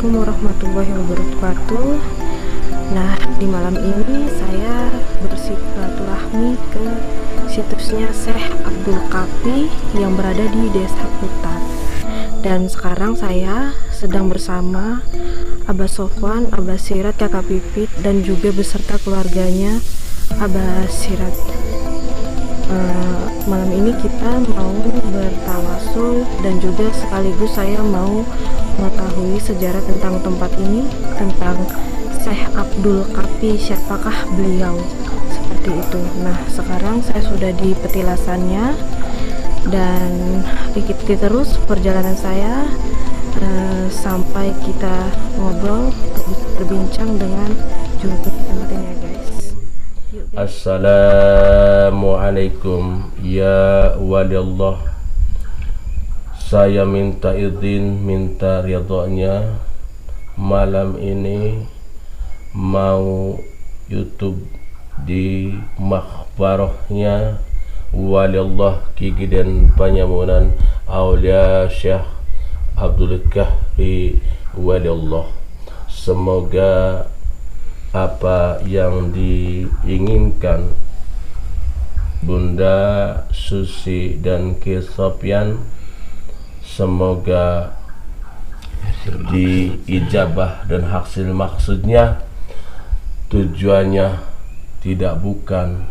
Assalamualaikum warahmatullahi wabarakatuh. Nah, di malam ini saya bersilaturahmi ke situsnya Syekh Abdul Kafi yang berada di Desa Putat. Dan sekarang saya sedang bersama Abah Sofwan, Abah Sirat, Kakak Pipit, dan juga beserta keluarganya Abah Sirat. Malam ini kita mau bertawasul dan juga sekaligus saya mau mengetahui sejarah tentang tempat ini, tentang Syekh Abdul Kafi, siapakah beliau, seperti itu. Nah, sekarang saya sudah di petilasannya dan ikuti terus perjalanan saya sampai kita ngobrol berbincang dengan juru tempat ini ya guys. Assalamualaikum ya waliullah. Saya minta izin, minta ridhonya malam ini mau YouTube di makhbarahnya waliullah Kigiden Panyamunan Aulia Syekh Abdul Kahfi waliullah. Semoga apa yang diinginkan Bunda Susi dan Ki Sofyan semoga diijabah dan hasil maksudnya. Tujuannya tidak bukan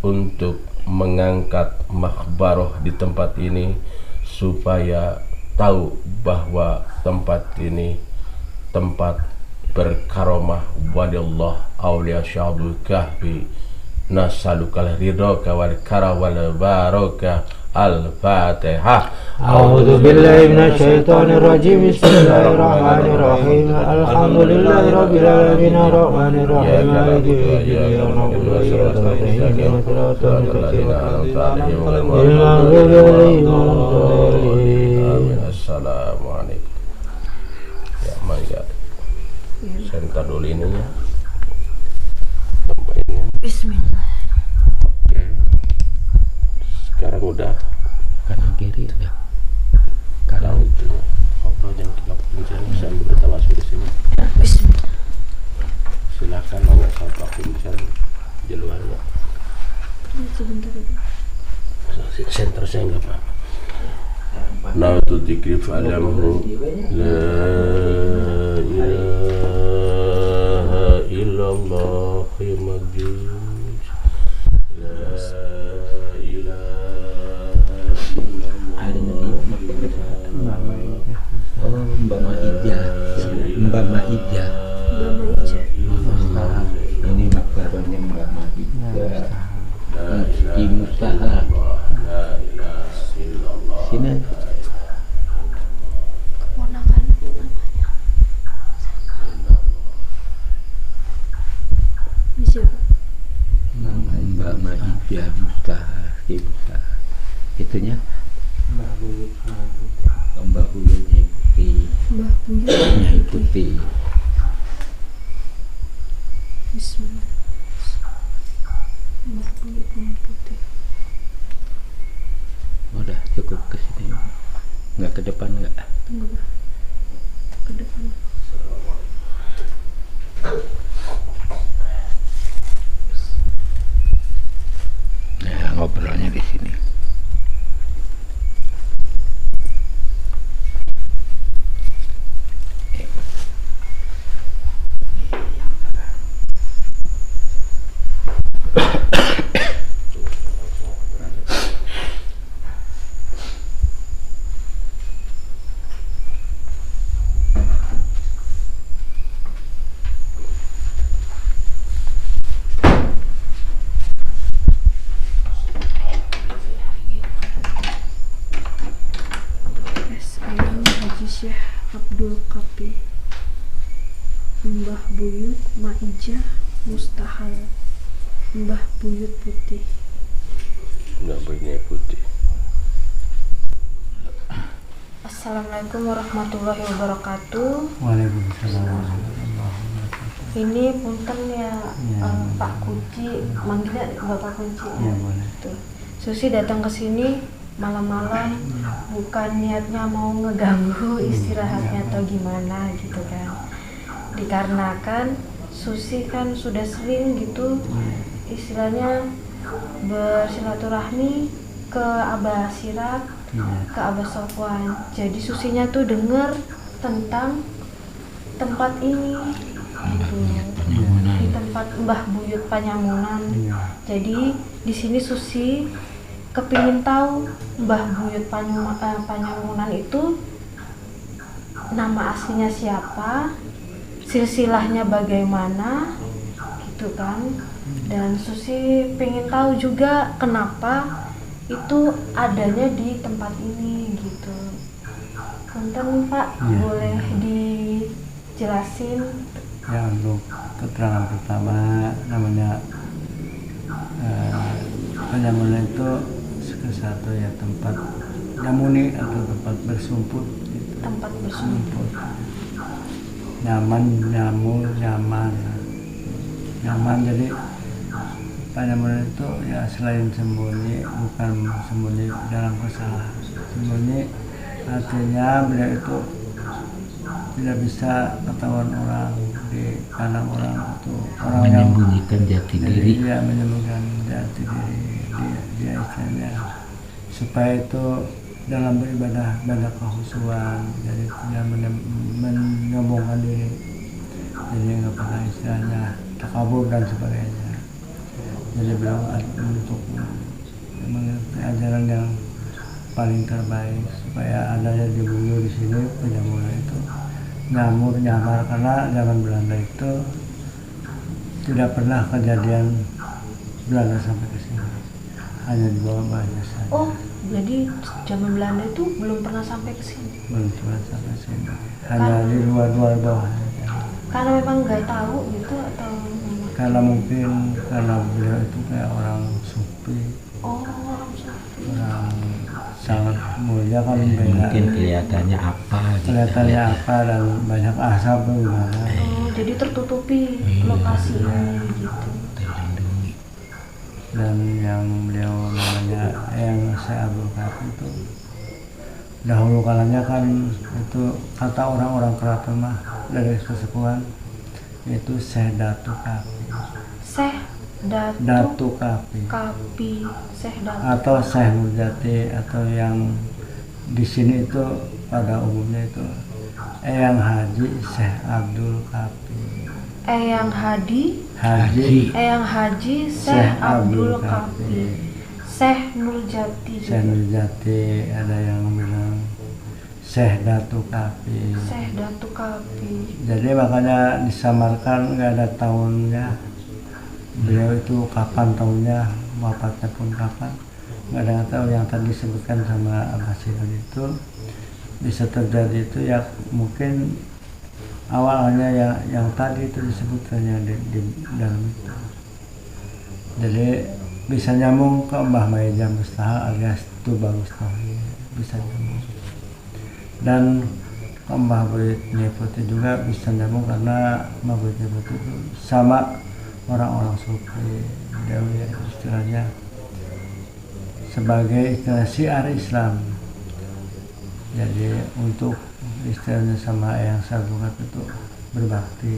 untuk mengangkat makhbarah di tempat ini supaya tahu bahwa tempat ini tempat berkaromah waliullah aulia Syabul Kahfi. Nasalukal ridhoka wal kara wal baraka. Al-Fatihah. A'udzu billahi minasyaitonir rajim. Bismillahirrahmanirrahim. Alhamdulillahirabbil alamin arrahmanir rahim maliki yaumiddin. Assalamualaikum. Ya, mari. Sentar dulu ininya. Bismillah. Oke. Sekarang udah Kanan kiri ada. kalau itu apa yang kita pencari sambil bertawasul di sini. Bismillah. Silakan Allah sampai pencari di luar ya. Sebentar ya. Center saya enggak apa-apa. Now to decree alamhu la ilaha illallah majus la Mbak Maida. Mbak Maida. Ini makbarahnya Mbak Maida. Di Mustahar. Sini. Keponakan namanya. Ini siapa? Mbak Maida Mustahar. Di Mustahar. Itunya Mbak Buyutnya putih. Mbah Buyut Nyai putih. Bismillah. Mbah Buyut Nyai Putih. Udah cukup ke sini. Enggak ke depan enggak? Tunggu Bah. Ke depan. Nah, ngobrolnya di sini. Saya Haji Syekh Abdul Kafi, Mbah Buyut Maijah Mustahal, Mbah Buyut Putih. Enggak bernyai putih. Assalamualaikum warahmatullahi wabarakatuh. Waalaikumsalam. Ini punten ya, Pak Kunci, manggilnya Bapak Kunci. Ya, boleh. Tuh. Susi datang ke sini malam-malam bukan niatnya mau ngeganggu istirahatnya atau gimana gitu kan. Dikarenakan Susi kan sudah sering gitu istilahnya bersilaturahmi ke Abah Sirak, ke Abah Sofwan. Jadi Susinya tuh denger tentang tempat ini gitu. Di tempat Mbah Buyut Panyamunan. Jadi di sini Susi kepingin tahu Mbah Buyut Panyamunan itu nama aslinya siapa, silsilahnya bagaimana gitu kan. Dan Susi pengen tahu juga kenapa itu adanya di tempat ini gitu. Punten Pak, boleh dijelasin? Ya, untuk keterangan pertama namanya Panyamunan itu satu ya tempat nyamuni atau tempat bersumput gitu. Tempat bersumput. Nyaman, nyamul, nyaman. Jadi Panyamunan itu ya selain sembunyi, bukan sembunyi dalam kesalahan. Sembunyi artinya beliau itu tidak bisa ketahuan orang, dipandang orang itu orang yang menyembunyikan jati diri. Dia menyembunyikan jati diri dia istilahnya supaya itu dalam beribadah banyak kehusuan, jadi tidak menyombongkan diri, jadi nggak pernah istilahnya takabur dan sebagainya. Jadi beliau untuk mengerti ajaran yang paling terbaik supaya adanya di bumi di sini Panyamunan itu nyamar karena zaman Belanda itu tidak pernah kejadian Belanda sampai ke sini, hanya di bawah-bawahnya saja. Oh, jadi zaman Belanda itu belum pernah sampai ke sini. Belum pernah sampai sini, hanya di luar bawah. Karena memang nggak tahu gitu atau Karena mungkin karena beliau itu kayak orang sufi, orang sangat mulia kan, Mungkin kelihatannya apa gitu. Kelihatannya apa dan banyak asap gimana. jadi tertutupi lokasinya gitu. Terlindungi. Dan yang beliau namanya yang Syekh Abdul Kafi itu dahulu kalanya kan itu kata orang-orang keraton mah dari kesepuhan itu Syekh Datu Kafi. Syekh Datu Kafi. Syekh Datu. Atau Syekh Nurjati atau yang di sini itu pada umumnya itu Eyang Haji Syekh Abdul Kafi. Eyang Haji Syekh Abdul Kafi. Syekh Nurjati. Syekh Nurjati, ada yang bilang Syekh Datu Kafi. Syekh Datu Kafi. Jadi makanya disamarkan nggak ada tahunnya. Beliau itu kapan tahunnya, wafatnya pun kapan, nggak ada yang tahu. Yang tadi disebutkan sama Abah Sirak itu bisa terjadi itu ya mungkin awalnya yang tadi itu disebutkannya di dalam itu. Jadi bisa nyambung ke Mbah Maija Mustahil alias Tuba Mustahil, bisa nyambung. Dan ke Mbah Buyut Nyai Putih juga bisa nyambung karena Mbah Buyut Nyai Putih itu sama orang-orang sufi, Dewi istilahnya sebagai istilah syiar Islam. Jadi untuk istilahnya sama yang Abdul Kafi itu berbakti,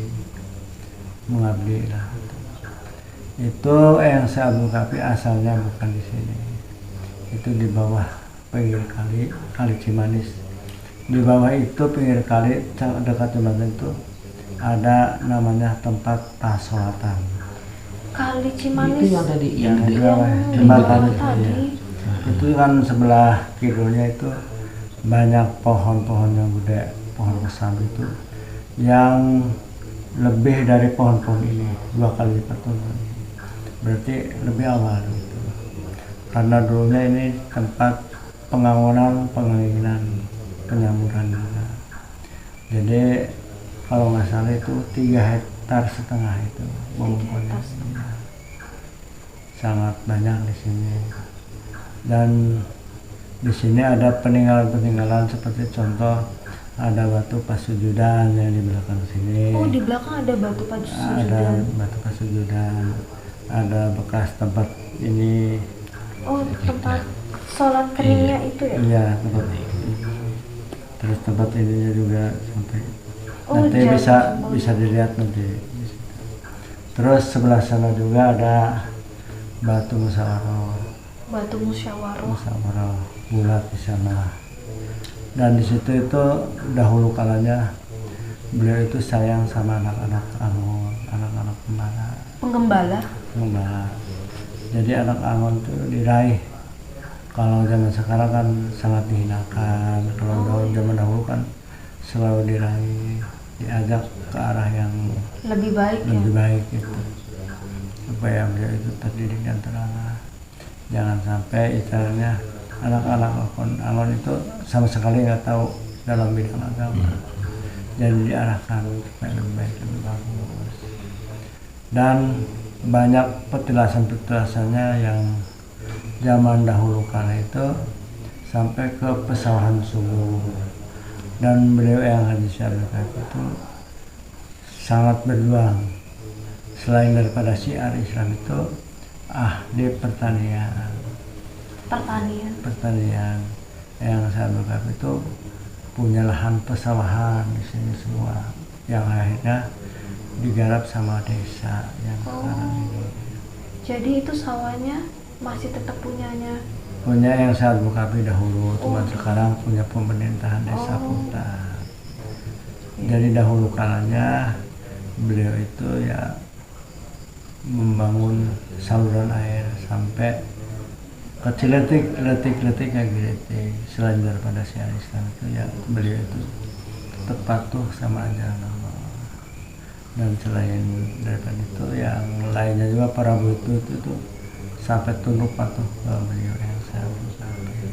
mengabdi lah. Itu yang Abdul Kafi asalnya bukan di sini, itu di bawah pinggir kali Cimanis. Di bawah itu pinggir kali dekat jembatan itu ada namanya tempat pasolatan. Kali Cimanis. Itu yang tadi yang di di bawah jembatan tadi. Itu kan sebelah kirinya itu banyak pohon-pohon yang gede, pohon kesambi itu yang lebih dari pohon-pohon ini 2 kali lipat tuh. Berarti lebih awal gitu. Karena dulunya ini tempat penganginan, penyamuran juga. Jadi kalau nggak salah itu 3,5 hektar itu pohonnya. Sangat banyak di sini. Dan di sini ada peninggalan-peninggalan seperti contoh ada batu pasujudan yang di belakang sini. Oh, di belakang ada batu pasujudan. Ada batu pasujudan. Ada bekas tempat ini. Oh, tempat sholat keningnya itu ya? Iya, tempat. Terus tempat ininya juga sampai nanti jauh bisa dilihat nanti. Terus sebelah sana juga ada batu musyawarah. Batu musyawarah. Musyawarah bulat di sana. Dan di situ itu dahulu kalanya beliau itu sayang sama anak-anak Angon, anak-anak Penggembala. Jadi anak Angon itu diraih. Kalau zaman sekarang kan sangat dihinakan. Kalau zaman dahulu kan selalu diraih, diajak ke arah yang Lebih baik itu, supaya beliau itu terdidik dan terarah. Jangan sampai istilahnya anak-anak Angon itu sama sekali nggak tahu dalam bidang agama. Jadi diarahkan supaya lebih baik, lebih bagus. Dan banyak petilasan-petilasannya yang zaman dahulu kala itu sampai ke pesawahan sungguh. Dan beliau yang hadis syarif itu sangat berjuang. Selain daripada syiar Islam itu ahli pertanian. Yang syarif itu punya lahan pesawahan di sini semua, yang akhirnya digarap sama desa yang sekarang ini. Jadi itu sawahnya masih tetap punya yang saat Bukapi dahulu, cuma sekarang punya pemerintahan desa Putar. Jadi dahulu kalanya beliau itu ya membangun saluran air sampai ke letik kayak gitu. Selain daripada syiar Islam itu ya beliau itu tetap patuh sama ajaran Allah. Dan selain daripada itu yang lainnya juga para butuh itu sampai tunduk patuh ke beliau yang saya Bukapi.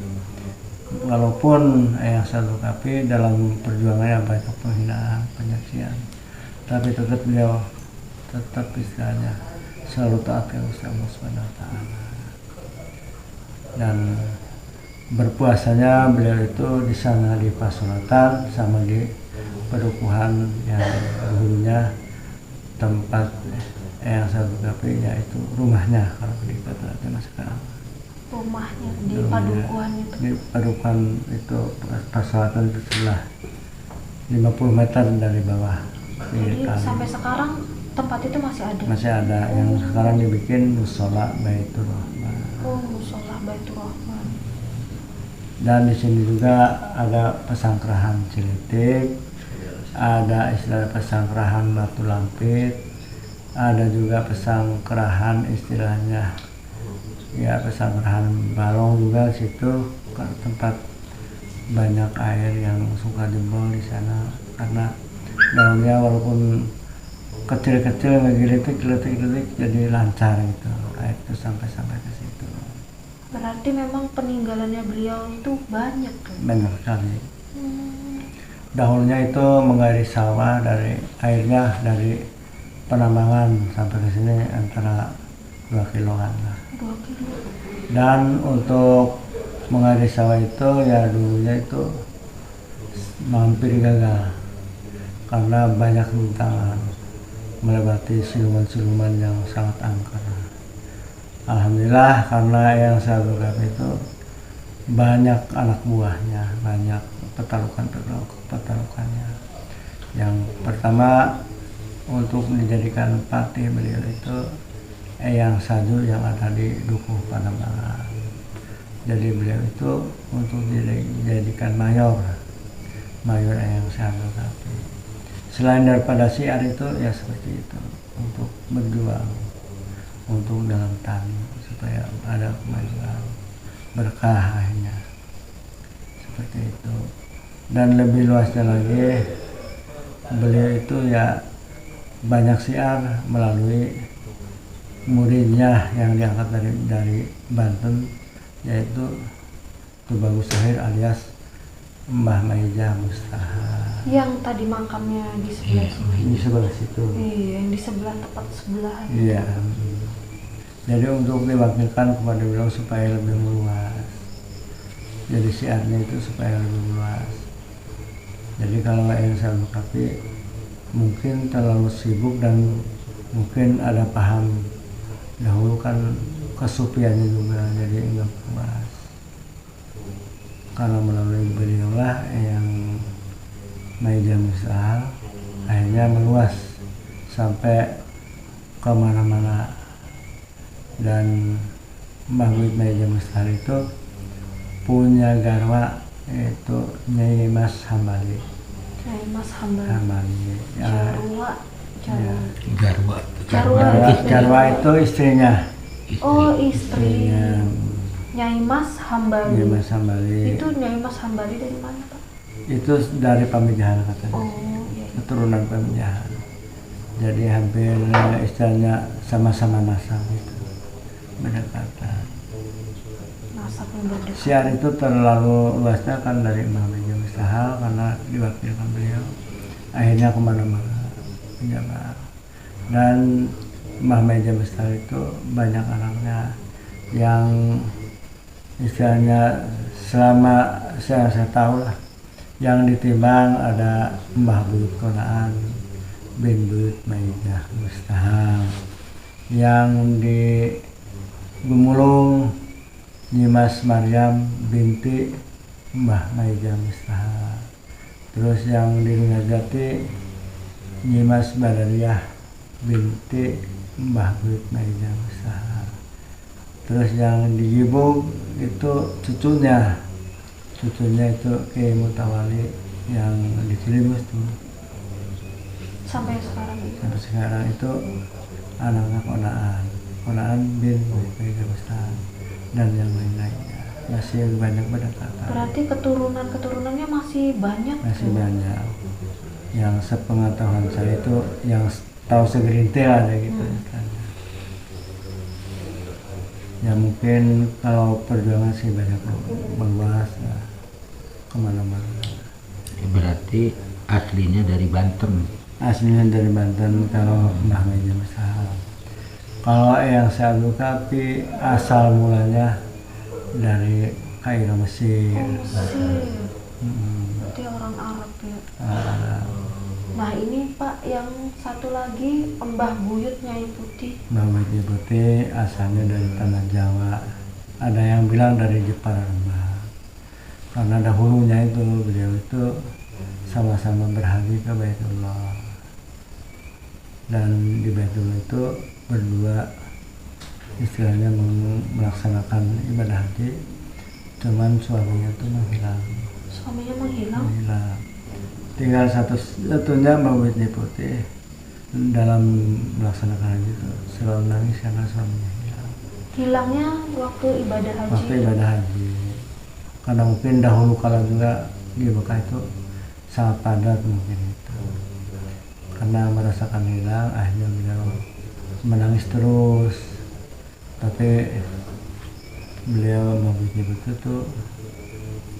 Walaupun yang saya Bukapi dalam perjuangannya banyak penghinaan, penyaksian, tapi tetap beliau istilahnya selalu taat ke Gusti Allah Subhanahu wa Ta'ala. Dan berpuasanya beliau itu di sana di Pasunatan sama di Pedukuhan yang dulunya tempat yang saya Bukapi, yaitu rumahnya kalau dikata zaman sekarang. Rumahnya di Padukuhan itu. Di Padukuhan itu Pasunatan itu sebelah 50 meter dari bawah. Jadi sampai sekarang tempat itu masih ada? Masih ada, yang sekarang dibikin musola Baitur Rahman. Musola Baitur Rahman. Dan di sini juga ada pesanggrahan Cilitik, ada istilah pesanggrahan Batu Lampit, ada juga pesanggrahan istilahnya ya pesanggrahan Balong juga situ, tempat banyak air yang suka jebol di sana karena daunnya walaupun kecil-kecil ngegelitik jadi lancar gitu, air itu sampai ke situ. Berarti memang peninggalannya beliau itu banyak kan? Banyak sekali. Dahulunya itu mengairi sawah, dari airnya dari penambangan sampai ke sini antara 2 kiloan lah. 2 kilo. Dan untuk mengairi sawah itu ya dulunya itu hampir gagal karena banyak rintangan, melewati siluman-siluman yang sangat angker. Alhamdulillah karena yang saya Bukapi itu banyak anak buahnya, banyak petarukannya. Yang pertama untuk dijadikan patih beliau itu Eyang Saju yang ada di Dukuh Panembahan. Jadi beliau itu untuk dijadikan mayor Eyang Saju. Tapi selain daripada syiar itu ya seperti itu, untuk berjuang untuk dalam tani supaya ada kemajuan berkah akhirnya seperti itu. Dan lebih luasnya lagi beliau itu ya banyak syiar melalui muridnya yang diangkat dari Banten, yaitu Tubagus Sahir alias Mbah Maijah Mustaha. Yang tadi makamnya di sebelah sini. Di sebelah situ. Iya, yang di sebelah tepat sebelah. Iya. Jadi untuk diwakilkan kepada beliau supaya lebih meluas. Jadi syiarnya itu supaya lebih meluas. Jadi kalau yang saya Bukapi mungkin terlalu sibuk dan mungkin ada paham dahulu kan kesupiannya juga, jadi enggak puas. Karena melalui beliau lah yang Meja Mustahil akhirnya meluas sampai kemana-mana. Dan Mbah Buyut Meja Mustahil itu punya garwa yaitu Nyai Mas Hambali. Nyai Mas Hambali. Ya, Garwa. Garwa itu istrinya. Oh, istri. Istrinya Nyai Mas Hambali. Nyai Mas Hambali. Itu Nyai Mas Hambali dari mana, Pak? Itu dari Pamijahan katanya. Oh, iya. Keturunan Pamijahan. Jadi hampir istilahnya sama-sama nasab itu berdekatan. Nasabnya berdekatan. Siar itu terlalu luasnya kan dari Mbah Meja Mustahil karena diwakilkan beliau. Akhirnya kemana-mana menjabat. Dan Mbah Meja Mustahil itu banyak anaknya yang istilahnya selama saya tahu lah yang ditimbang ada Mbah Buyut Konaan bin Buyut Meja Mustahil, yang di Gumulung Nyimas Maryam binti Mbah Meja Mustahil. Terus yang di Ngajati Nyimas Badariah binti Mbah Buyut Meja Mustahil. Terus yang di Gibung itu cucunya itu Kiai Mutawali yang di Cilimus tuh. Sampai sekarang itu anaknya Konaan bin Buyut Meja Mustahil dan yang lain-lainnya masih banyak berdekatan. Berarti keturunannya masih banyak. Masih banyak. Yang sepengetahuan saya itu yang tahu segerintil ada gitu. Ya mungkin kalau perjuangan sih banyak meluas ya, kemana-mana. Berarti aslinya dari Banten. Aslinya dari Banten kalau Mbah Meja Mustahil. Kalau yang saya Kapi asal mulanya dari Kairo Mesir. Berarti orang Arab ya. Nah ini Pak, yang satu lagi Mbah Buyut Nyai Putih. Mbah Buyut Putih asalnya dari tanah Jawa. Ada yang bilang dari Jepara Rembang. Karena dahulunya itu beliau itu sama-sama berhaji ke Baitullah. Dan di Baitullah itu berdua istilahnya melaksanakan ibadah haji. Cuman suaminya itu menghilang. Suaminya menghilang? Tinggal satu-satunya Mbah Buyut Putih dalam melaksanakan haji itu selalu nangis karena suaminya hilang. Hilangnya waktu ibadah haji? Waktu ibadah haji. Karena mungkin dahulu kala juga di Mekah itu sangat padat mungkin itu. Karena merasakan hilang, akhirnya beliau menangis terus. Tapi beliau Mbah Buyut Putih itu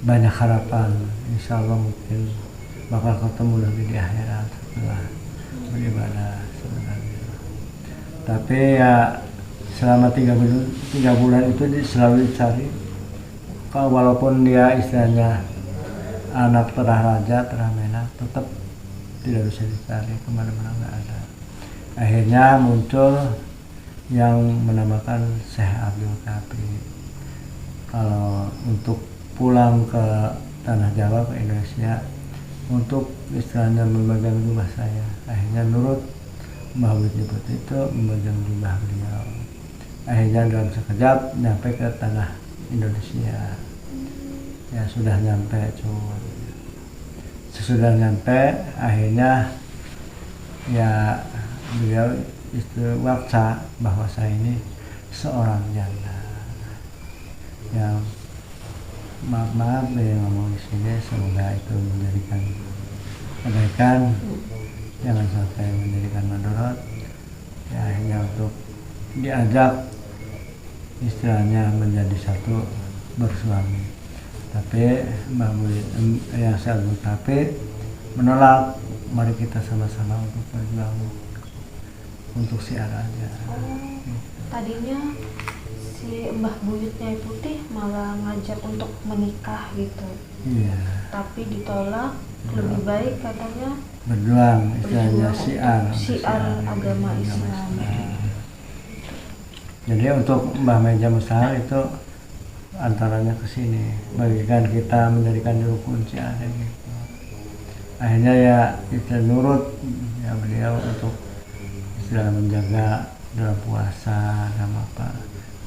banyak harapan. Insya Allah mungkin bakal ketemu lagi di akhirat setelah beribadah sebenarnya. Tapi ya selama 3 bulan itu selalu dicari. Walaupun dia istilahnya anak terah raja, terah menak, tetap tidak bisa dicari, kemana-mana nggak ada. Akhirnya muncul yang menamakan Syekh Abdul Kafi. Kalau untuk pulang ke tanah Jawa, ke Indonesia, untuk istilahnya memegang jubah saya, akhirnya nurut Mbah Buyut Putih itu memegang jubah beliau. Akhirnya dalam sekejap nyampe ke tanah Indonesia. Ya sudah nyampe cuy. Sesudah nyampe akhirnya ya beliau waksa bahwa saya ini seorang janda. Yang maaf yang ngomong di sini, semoga itu menjadikan kebaikan, jangan sampai menjadikan madorot. Ya hanya untuk diajak istilahnya menjadi satu bersuami. Tapi Mbah Buyut yang saya tapi menolak. Mari kita sama-sama untuk berjuang untuk siar aja. Tadinya si Mbah Buyut Nyai Putih malah ngajak untuk menikah gitu. Iya. Tapi ditolak, lebih baik katanya berjuang, istilahnya syiar agama Islam. Jadi untuk Mbah Meja Mustahil itu antaranya ke sini, bagikan kita menjadikan juru kunci ada gitu. Akhirnya ya kita nurut ya beliau untuk istilah menjaga dalam puasa dan apa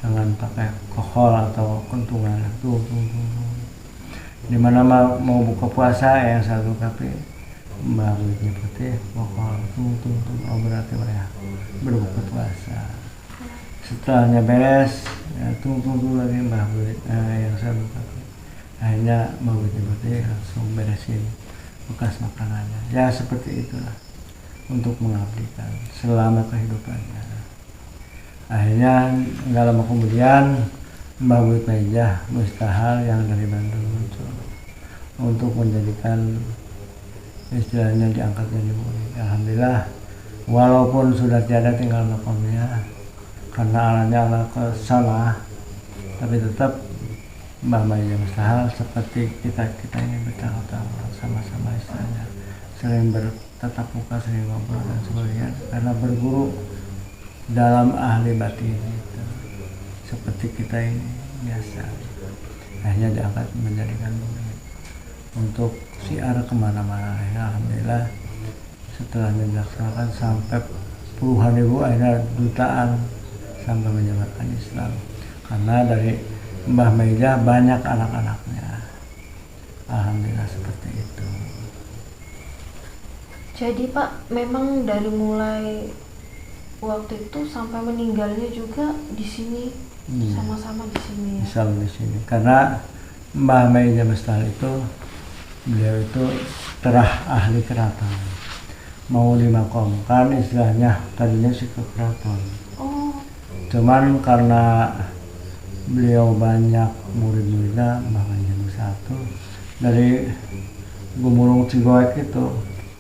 dengan pakai kohol atau kentungan tuh. Dimana mau buka puasa yang satu tapi baru nyebutnya kohol tuh oh berarti mereka berbuka puasa. Setelahnya beres ya, tunggu lagi Mbah Buit yang satu tapi akhirnya Mbah Buit nyebutnya langsung beresin bekas makanannya ya seperti itulah untuk mengabdikan selama kehidupannya. Akhirnya nggak lama kemudian Mbah Buit Meja Mustahal yang dari Bandung muncul untuk menjadikan istilahnya diangkat jadi murid. Alhamdulillah walaupun sudah tiada tinggal makamnya karena alatnya ala ke sana, tapi tetap Mbah Meja Mustahal seperti kita ini bertahun-tahun sama-sama istilahnya sering bertatap muka, sering ngobrol dan sebagainya karena berguru dalam ahli batin gitu. Seperti kita ini biasa akhirnya diangkat menjadikan murid untuk siar kemana-mana ya. Alhamdulillah setelah dilaksanakan sampai puluhan ribu akhirnya jutaan sampai menyebarkan Islam karena dari Mbah Meja banyak anak-anaknya. Alhamdulillah seperti itu. Jadi Pak, memang dari mulai waktu itu sampai meninggalnya juga di sini, sama-sama di sini ya. Islam di sini. Karena Mbah Meja Mustahal itu beliau itu terah ahli keraton. Mau dimakamkan istilahnya tadinya sih ke keraton. Oh. Cuman karena beliau banyak murid-muridnya Mbah Meja Mustahal dari Gumulung Cigoek itu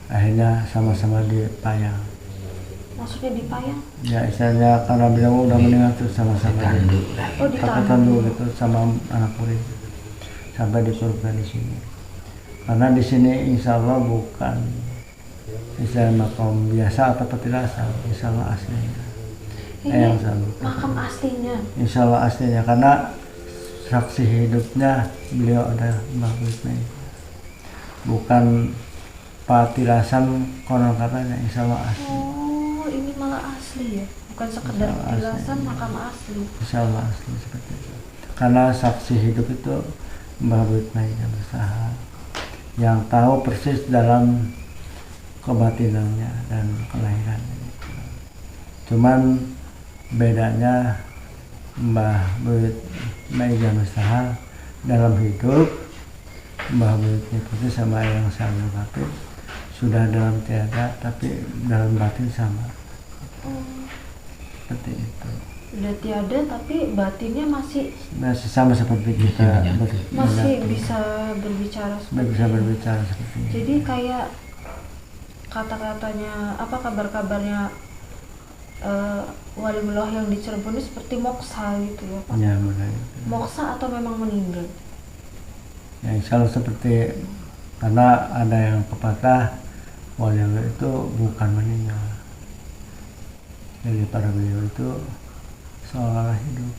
akhirnya sama-sama dipayang. Maksudnya dipayang? Ya istilahnya karena beliau udah meninggal terus sama-sama pakai tandu gitu sama anak murid sampai disurupkan di sini. Karena di sini insya Allah bukan istilah makam biasa atau petilasan, insya Allah aslinya. Ini makam aslinya? Insya Allah aslinya karena saksi hidupnya beliau ada Mbah Buit Meja. Bukan patilasan konon katanya, insya Allah asli. Oh, ini malah asli ya? Bukan sekedar petilasan, makam asli. Insya Allah asli seperti itu. Karena saksi hidup itu Mbah Buit Meja Mustahal yang tahu persis dalam kebatinannya dan kelahirannya. Cuman bedanya Mbah Buit Meja Mustahal dalam hidup Mbah Buit itu sama yang Salim Batin sudah dalam tiada tapi dalam batin sama. Seperti itu. Sudah tiada tapi batinnya masih sama seperti kita masih bisa berbicara seperti itu. Jadi kayak kata-katanya apa kabar-kabarnya Waliullah yang di Cirebon ini seperti moksa gitu ya Pak? Ya benar. Moksa atau memang meninggal? Ya insya Allah seperti karena ada yang pepatah Waliullah itu bukan meninggal. Jadi para beliau itu seolah hidup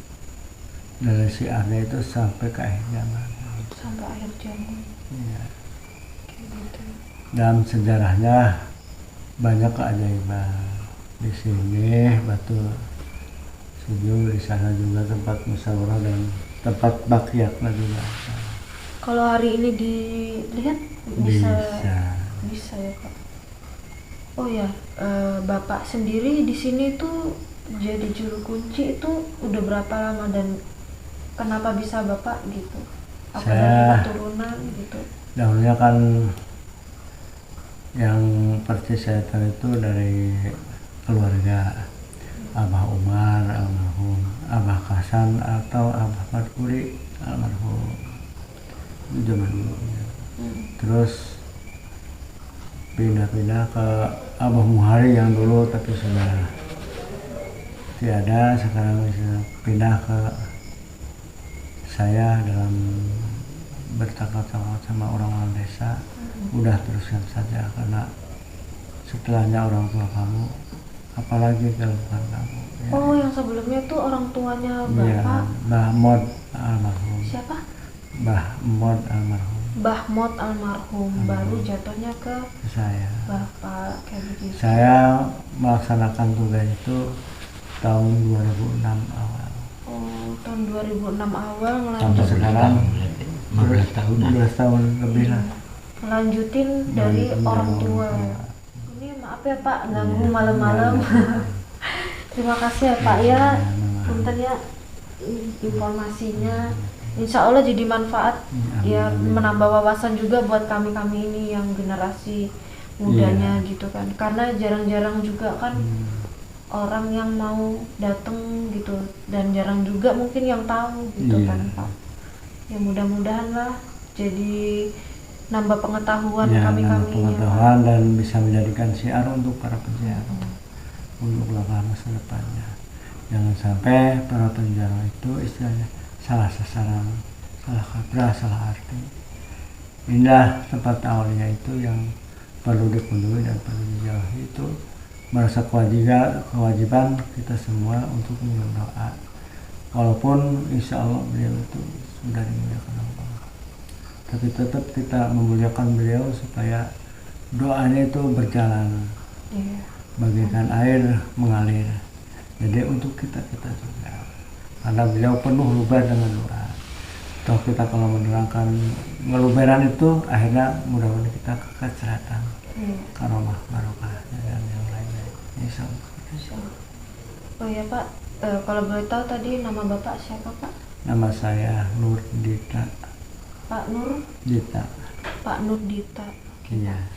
dari siarnya itu sampai ke akhir zaman. Sampai akhir zaman. Iya. Gitu. Dalam sejarahnya banyak keajaiban. Di sini Batu Suju, di sana juga tempat musyawarah dan tempat bakyatnya juga. Kalau hari ini dilihat bisa ya Pak. Oh ya, Bapak sendiri di sini tuh jadi juru kunci itu udah berapa lama dan kenapa bisa Bapak gitu? Apa dari keturunan gitu? Dahulunya kan yang persis saya tahu itu dari keluarga Abah Umar almarhum, Abah Kasan atau Abah Markuri almarhum zaman dulu. Terus pindah-pindah ke Abah Muhari yang dulu tapi sudah tiada, sekarang pindah ke saya dalam bercakap-cakap sama orang-orang desa. Udah teruskan saja karena setelahnya orang tua kamu apalagi kalau bukan kamu. Ya. Oh, yang sebelumnya tuh orang tuanya Iya, Bapak. Mbah Mod almarhum. Siapa? Mbah Mod almarhum. Mbah Mot almarhum. Baru jatuhnya ke Saya. Bapak kayak begitu. Saya melaksanakan tugas itu tahun 2006 awal. Oh, tahun 2006 awal Sampai sekarang 15 tahun. 12 tahun lebih lah. melanjutin dari orang tua. Ini maaf ya Pak, ganggu malam-malam. Terima kasih ya Pak ya. Punten ya informasinya. Insya Allah jadi manfaat ya, menambah wawasan juga buat kami ini yang generasi mudanya gitu kan. Karena jarang-jarang juga kan orang yang mau datang gitu, dan jarang juga mungkin yang tahu gitu kan Pak. Ya mudah-mudahan lah jadi nambah pengetahuan Ya, kami nambah pengetahuan dan bisa menjadikan syiar untuk para penjara untuk langkah masa depannya. Jangan sampai para penjara itu istilahnya salah sasaran, salah kaprah, salah arti. Inilah tempat awalnya itu yang perlu dipenuhi dan perlu dijauhi, itu merasa kewajiban kita semua untuk berdoa. Walaupun insya Allah beliau itu sudah dimuliakan Allah, tapi tetap kita memuliakan beliau supaya doanya itu berjalan bagaikan air mengalir. Jadi untuk kita juga, karena beliau penuh luber dengan doa. Toh kita kalau menerangkan ngeluberan itu akhirnya mudah-mudahan kita kecerdasan, karomah, barokah dan yang lainnya. Insya Allah. Oh ya Pak, kalau boleh tahu tadi nama Bapak siapa Pak? Nama saya Nur Dita. Pak Nur Dita. Pak Nur Dita. Iya.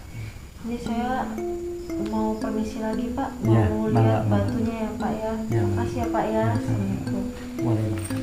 Ini saya mau permisi lagi Pak, Ya, mau bangga, lihat bangga. batunya ya Pak ya. Ya. Terima kasih ya Pak ya. Ya, Assalamualaikum. Waalaikumsalam.